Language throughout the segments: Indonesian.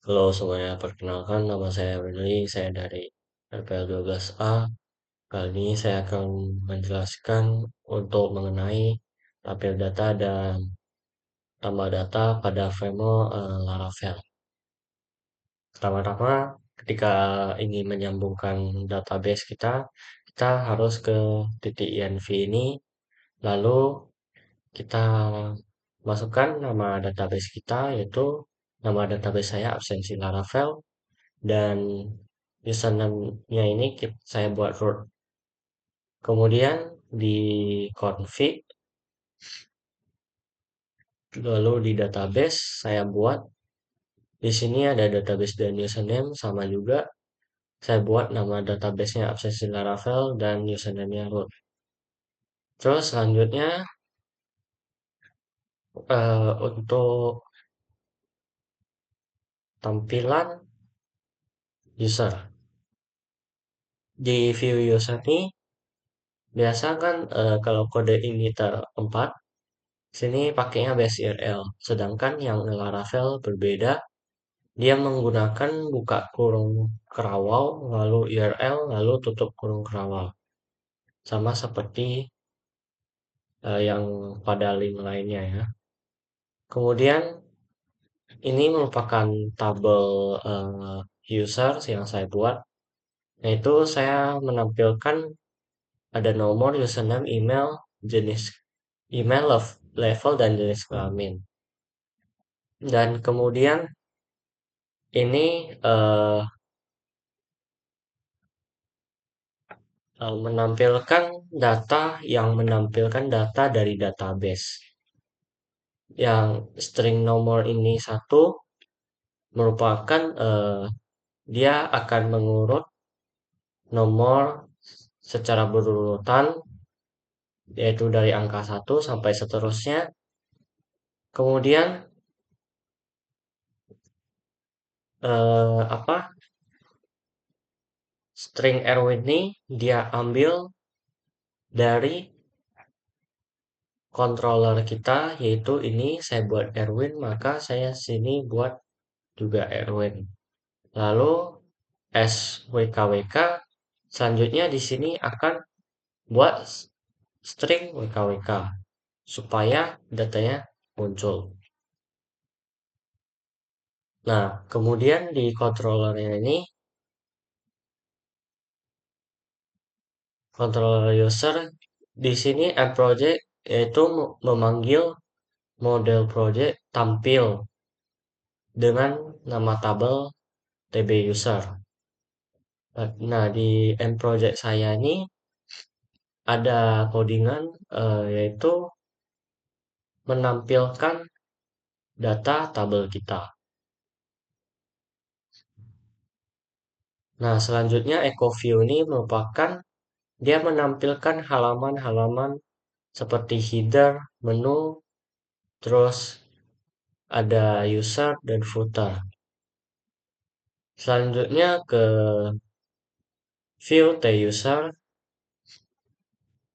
Halo semuanya, perkenalkan nama saya Willy, saya dari RPL12A. Kali ini saya akan menjelaskan untuk mengenai tabel data dan tambah data pada framework Laravel. Pertama-tama, ketika ingin menyambungkan database kita harus ke titik .env ini, lalu kita masukkan nama database kita, yaitu nama database saya absensi Laravel, dan username-nya ini saya buat root. Kemudian di config, lalu di database saya buat di sini ada database dan username sama juga. Saya buat nama database-nya absensi Laravel dan username-nya root. Terus selanjutnya untuk tampilan user. Di view user ini biasa kan kalau kode emitter 4 sini pakainya base URL. Sedangkan yang Laravel berbeda. Dia menggunakan buka kurung kerawau, lalu URL, lalu tutup kurung kerawau. Sama seperti yang pada link lainnya ya. Kemudian ini merupakan tabel user yang saya buat. Yaitu saya menampilkan ada nomor, username, email, jenis email, level, dan jenis kelamin. Dan kemudian ini menampilkan data dari database. Yang string nomor ini satu merupakan dia akan mengurut nomor secara berurutan, yaitu dari angka 1 sampai seterusnya. Kemudian apa string Erwin ini dia ambil dari controller kita, yaitu ini saya buat Erwin, maka saya sini buat juga Erwin. Lalu SWKWK selanjutnya di sini akan buat string WKWK supaya datanya muncul. Nah, kemudian di controllernya ini, controller user di sini add project yaitu memanggil model project tampil dengan nama tabel tb user. Nah, di end project saya ini ada codingan yaitu menampilkan data tabel kita. Nah, selanjutnya echo view ini merupakan dia menampilkan halaman-halaman seperti header, menu, terus ada user dan footer. Selanjutnya ke view the user.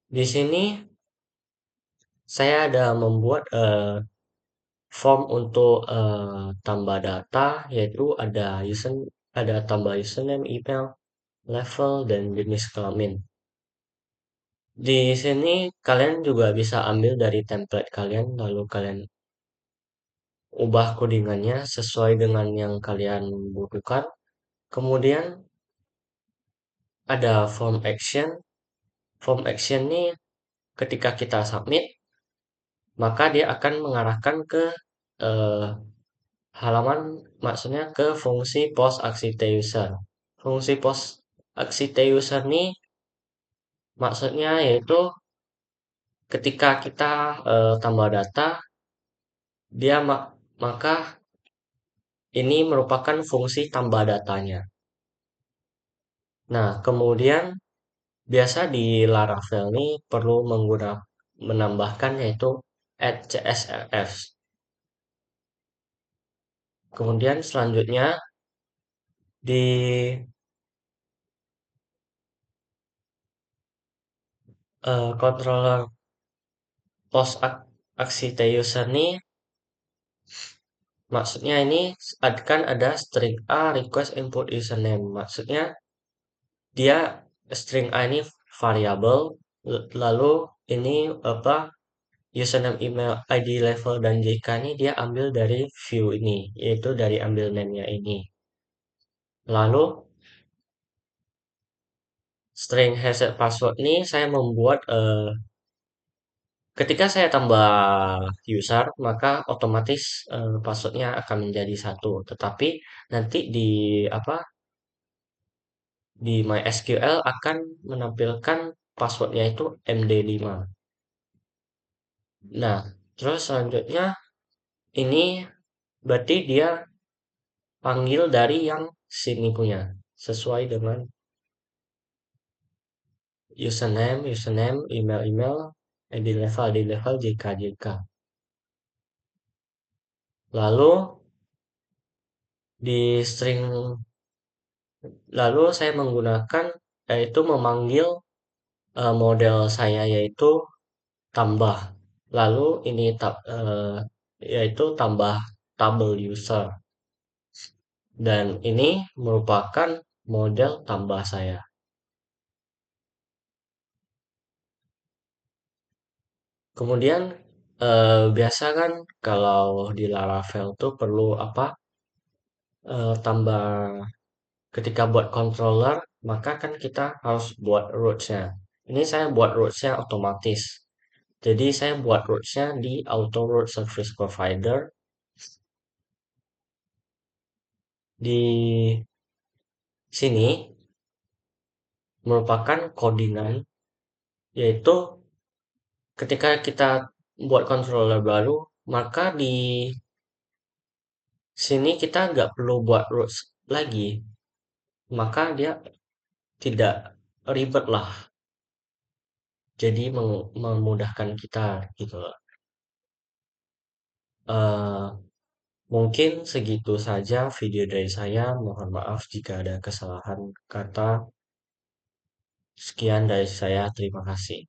Di sini saya ada membuat form untuk tambah data, yaitu ada tambah username, email, level, dan jenis kelamin. Di sini kalian juga bisa ambil dari template kalian, lalu kalian ubah codingannya sesuai dengan yang kalian butuhkan. Kemudian ada form action. Form action ini ketika kita submit, maka dia akan mengarahkan ke eh, halaman, maksudnya ke fungsi post aksi user. Fungsi post aksi user ini maksudnya yaitu ketika kita tambah data, dia maka ini merupakan fungsi tambah datanya. Nah, kemudian biasa di Laravel ini perlu menambahkan yaitu add CSRF. Kemudian selanjutnya di controller post aksi user ini Maksudnya ini kan ada string A request input username. Maksudnya dia string A ini variabel, lalu ini apa username, email, ID, level, dan JK ini dia ambil dari view ini, yaitu dari ambil name-nya ini. Lalu string hashed password ini saya membuat ketika saya tambah user, maka otomatis passwordnya akan menjadi satu. Tetapi nanti di apa di MySQL akan menampilkan passwordnya itu MD5. Nah, terus selanjutnya ini berarti dia panggil dari yang sini punya sesuai dengan username, email, ID level, JK. Lalu di string lalu saya menggunakan yaitu memanggil model saya yaitu tambah. Lalu ini yaitu tambah tabel user dan ini merupakan model tambah saya. Kemudian biasa kan kalau di Laravel tuh perlu apa tambah ketika buat controller maka kan kita harus buat roots-nya. Ini saya buat roots-nya otomatis. Jadi saya buat roots-nya di auto root service provider di sini merupakan codingan yaitu ketika kita buat controller baru maka di sini kita nggak perlu buat roots lagi, maka dia tidak ribet lah, jadi memudahkan kita gitu loh. Eh, Mungkin segitu saja video dari saya. Mohon maaf jika ada kesalahan kata. Sekian dari saya. Terima kasih.